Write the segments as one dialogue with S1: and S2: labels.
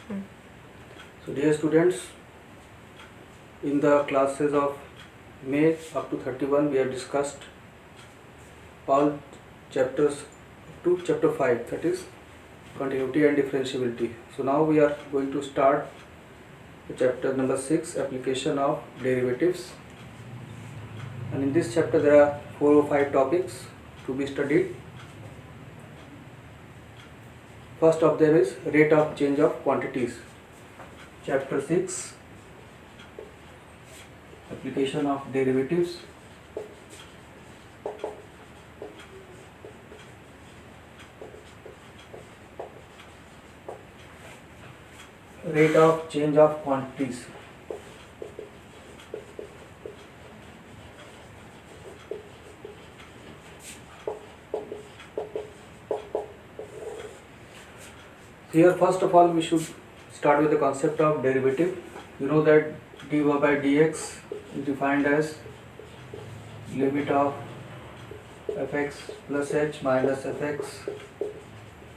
S1: So dear students, in the classes of May up to 31 we have discussed all chapters up to chapter 5, that is continuity and differentiability. So now we are going to start the chapter number 6, application of derivatives, and in this chapter there are 4 or 5 topics to be studied. First of them is rate of change of quantities. Chapter 6, application of derivatives. Rate of change of quantities. Here first of all we should start with the concept of derivative. You know that dy by dx is defined as limit of fx plus h minus fx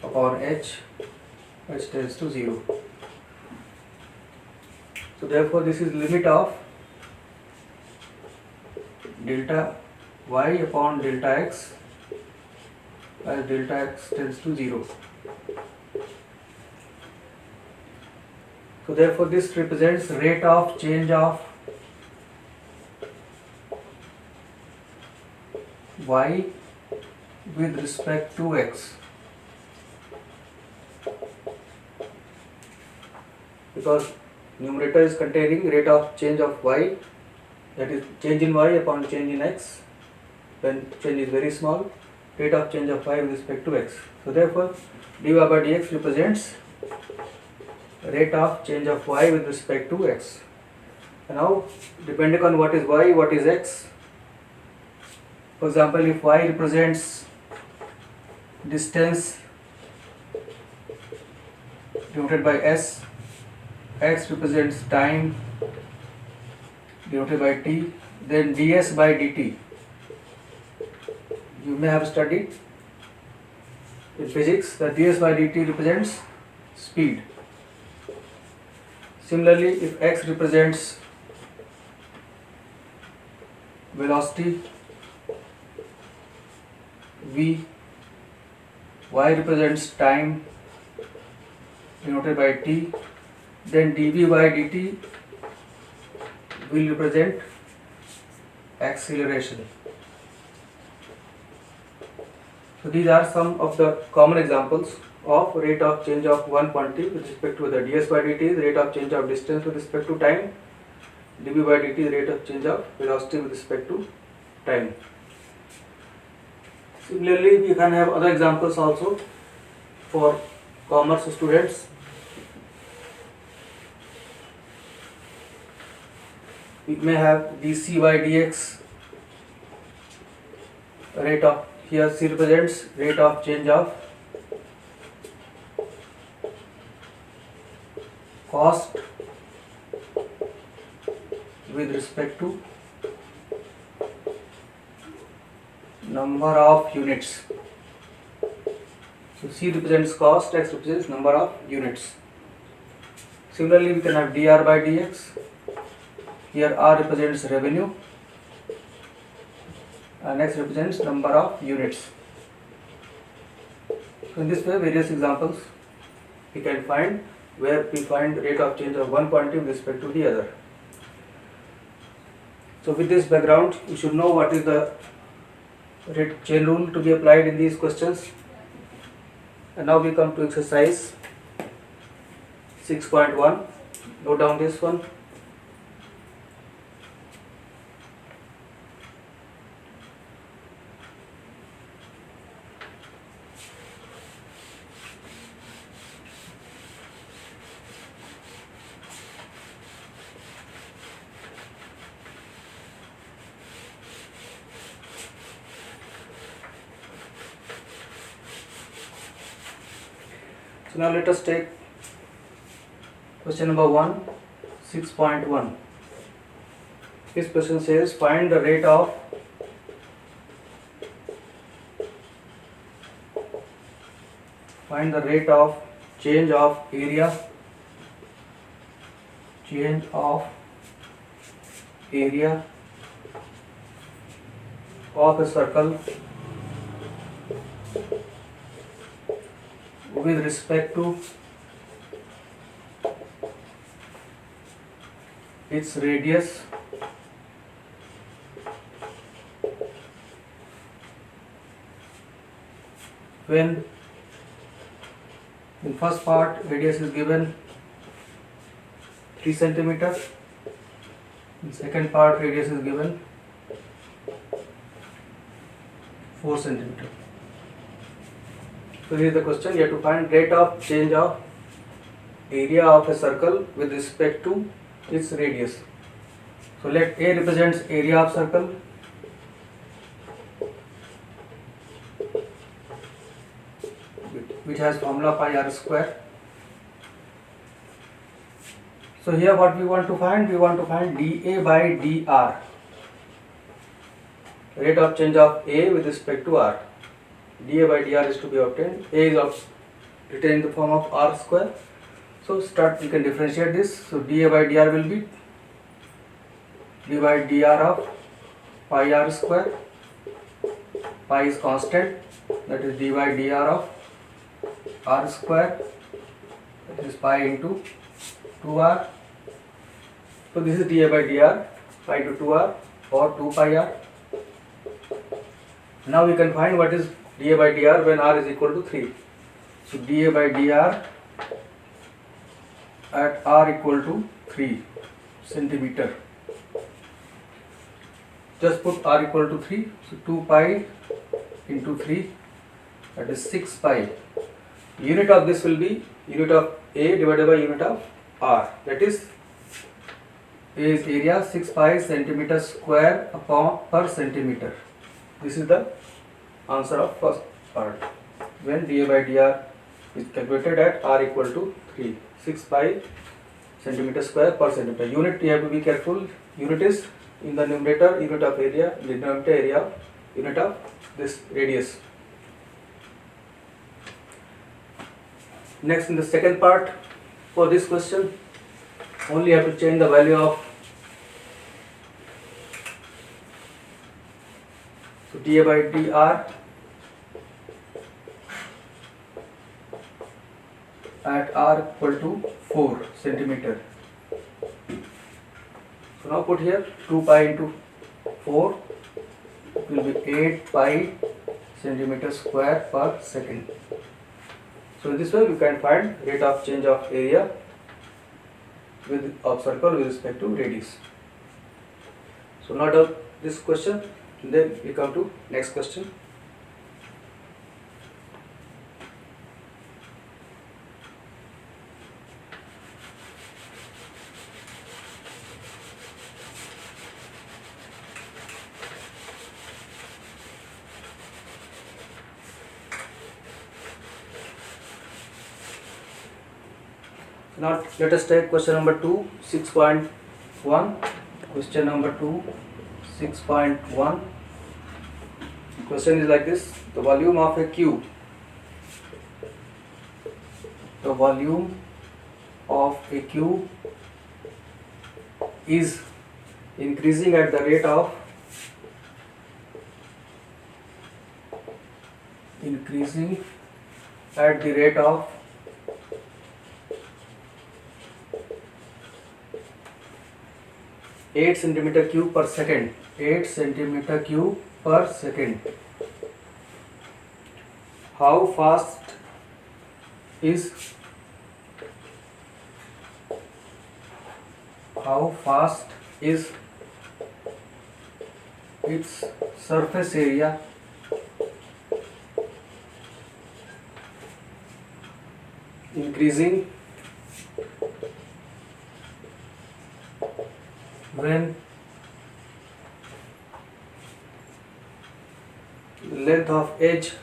S1: upon h which tends to 0. So therefore this is limit of delta y upon delta x as delta x tends to 0. So therefore this represents rate of change of y with respect to x, because numerator is containing rate of change of y, that is change in y upon change in x. When change is very small, rate of change of y with respect to x. So therefore dy by dx represents rate of change of y with respect to x. And now depending on what is y, what is x, for example if y represents distance denoted by s, x represents time denoted by t, then ds by dt. You may have studied in physics that ds by dt represents speed. Similarly, if x represents velocity, v, y represents time denoted by t, then dv by dt will represent acceleration. So these are some of the common examples of rate of change of one quantity with respect to the ds by dt is rate of change of distance with respect to time, dv by dt is rate of change of velocity with respect to time. Similarly, we can have other examples also for commerce students. We may have dc by dx rate of, here c represents rate of change of cost with respect to number of units. So c represents cost, x represents number of units. Similarly, we can have dr by dx. Here r represents revenue and x represents number of units. So in this way various examples we can find where we find rate of change of one quantity with respect to the other. So with this background you should know what is the rate chain rule to be applied in these questions. And now we come to exercise 6.1. Note down this one. So now let us take question number 1, 6.1. This question says find the rate of change of area change of area of a circle with respect to its radius when in first part radius is given 3 centimeter, in second part radius is given 4 centimeter. So here is the question, you have to find rate of change of area of a circle with respect to its radius. So let A represents area of circle, which has formula pi r square. So here what we want to find? We want to find dA by dr, rate of change of A with respect to r. dA by dr is to be obtained. A is written in the form of r square. So start, you can differentiate this. So dA by dr will be d by dr of pi r square. Pi is constant, that is d by dr of r square, that is pi into 2r. So this is dA by dr, pi to 2r or 2 pi r. Now we can find what is dA by dr when r is equal to 3. So dA by dr at r equal to 3 centimeter. Just put r equal to 3. So 2 pi into 3, that is 6 pi. Unit of this will be unit of A divided by unit of r. That is A is area 6 pi centimeter square upon per centimeter. This is the answer of first part when dA by dr is calculated at r equal to 3, 6 pi centimeter square per centimeter. Unit, you have to be careful, unit is in the numerator unit of area, denominator area unit of this radius. Next, in the second part, for this question only have to change the value of dA by dr at r equal to 4 centimeter. So now put here 2 pi into 4 will be 8 pi centimeter square per second. So in this way we can find rate of change of area of circle with respect to radius. So now done this question, then we come to next question. Now let us take question number 2, 6.1. Question number 2, 6.1. Question is like this: the volume of a cube. The volume of a cube is increasing at the rate of 8 centimeter cube per second. 8 centimeter cube per second. How fast is its surface area increasing when length of edge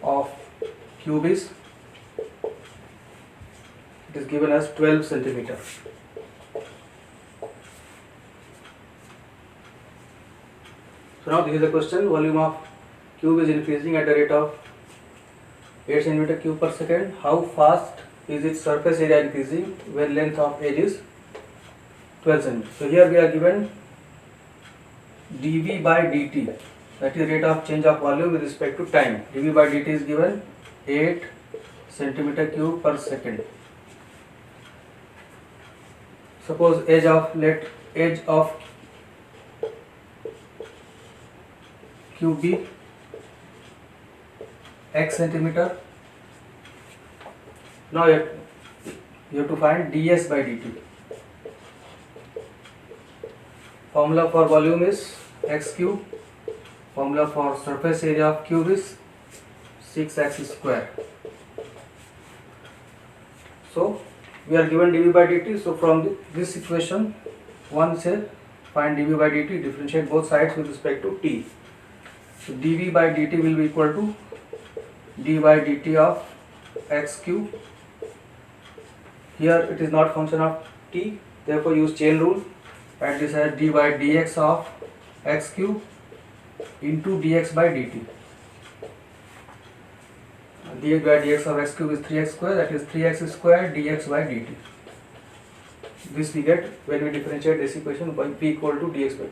S1: of cube is, it is given as 12 centimeter. So now this is the question: volume of cube is increasing at the rate of 8 centimeter cube per second. How fast is its surface area increasing when length of edge is 12 centimeter? So here we are given dV by dt, that is rate of change of volume with respect to time. dV by dt is given 8 centimeter cube per second. Suppose edge of cube be x centimeter. Now you have to find ds by dt. Formula for volume is x cube. Formula for surface area of cube is 6x square. So we are given dV by dt. So from this equation, one say find dV by dt, differentiate both sides with respect to t. So dV by dt will be equal to d by dt of x cube. Here it is not function of t, therefore use chain rule. Write this as d by dx of x cube into dx by dt. dx by dx of x cube is 3x square, that is 3x square dx by dt. This we get when we differentiate this equation by p equal to dx by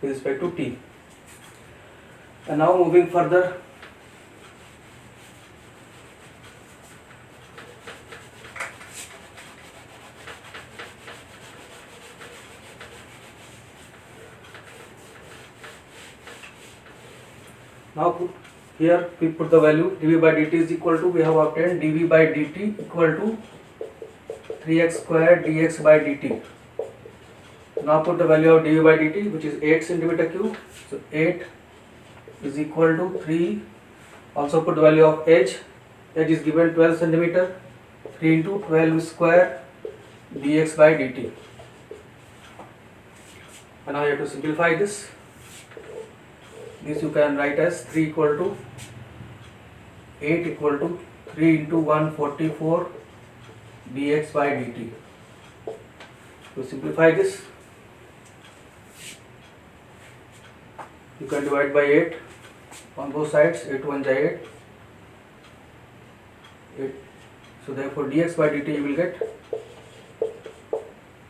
S1: with respect to t. And now moving further, here we put the value dV by dt is equal to, we have obtained dV by dt equal to 3x square dx by dt. Now put the value of dV by dt, which is 8 centimeter cube. So 8 is equal to 3. Also put the value of edge. Edge is given 12 centimeter. 3 into 12 square dx by dt. And now you have to simplify this. This you can write as 3 equal to 8 equal to 3 into 144 dx by dt. To simplify this, you can divide by 8 on both sides. 8 1 is 8. So therefore dx by dt you will get,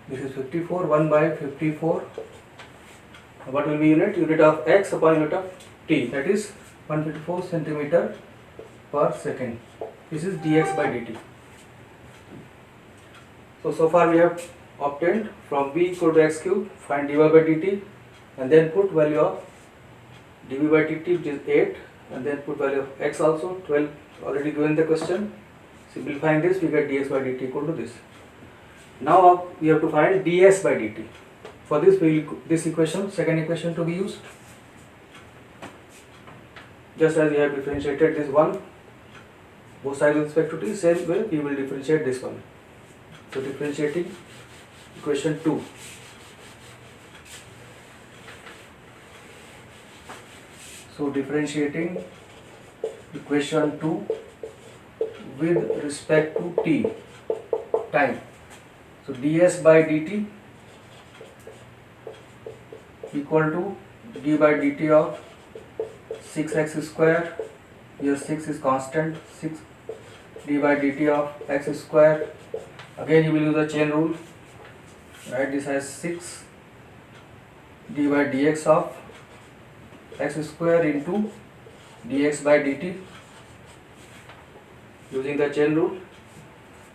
S1: this is 54, 1 by 54. What will be unit? Unit of x upon unit of t, that is 154 centimeter per second. This is dx by dt. So far we have obtained from b equal to x cube, find dy by dt, and then put value of dv by dt, which is 8, and then put value of x also, 12 already given the question. Simplifying this, we get dx by dt equal to this. Now we have to find ds by dt. For this, this equation, second equation to be used. Just as we have differentiated this one, both sides with respect to t, same way we will differentiate this one. So differentiating equation 2. So differentiating equation 2 with respect to t, time. So ds by dt equal to d by dt of 6x square. Here 6 is constant. 6 d by dt of x square. Again you will use the chain rule. Write this as 6 d by dx of x square into dx by dt using the chain rule.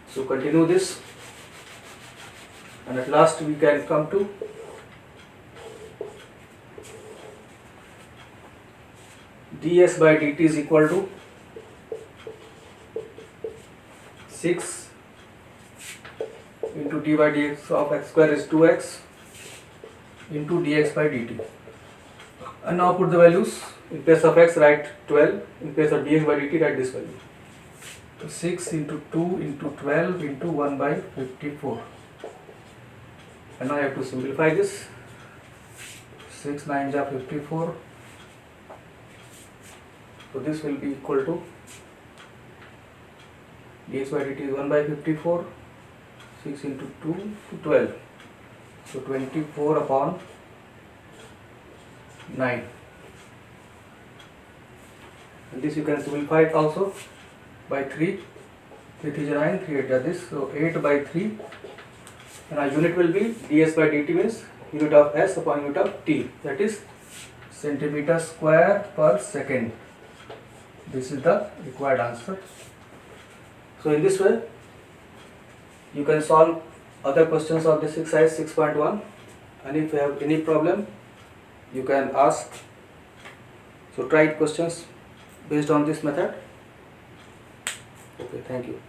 S1: So continue this, and at last we can come to ds by dt is equal to 6 into d by dx of x square is 2x into dx by dt. And now put the values. In place of x write 12, in place of dx by dt write this value. So 6 into 2 into 12 into 1 by 54. And now I have to simplify this. 6 9s are 54. So this will be equal to dx by dt is 1 by 54. 6 into 2 to 12. So 24 upon 9. And this you can simplify it also. by 3, 3 3 9, 3 8 are this, so 8 by 3, and our unit will be ds by dt means unit of s upon unit of t, that is centimeter square per second. This is the required answer. So in this way you can solve other questions of this exercise 6.1, and if you have any problem you can ask. So try questions based on this method. Okay, thank you.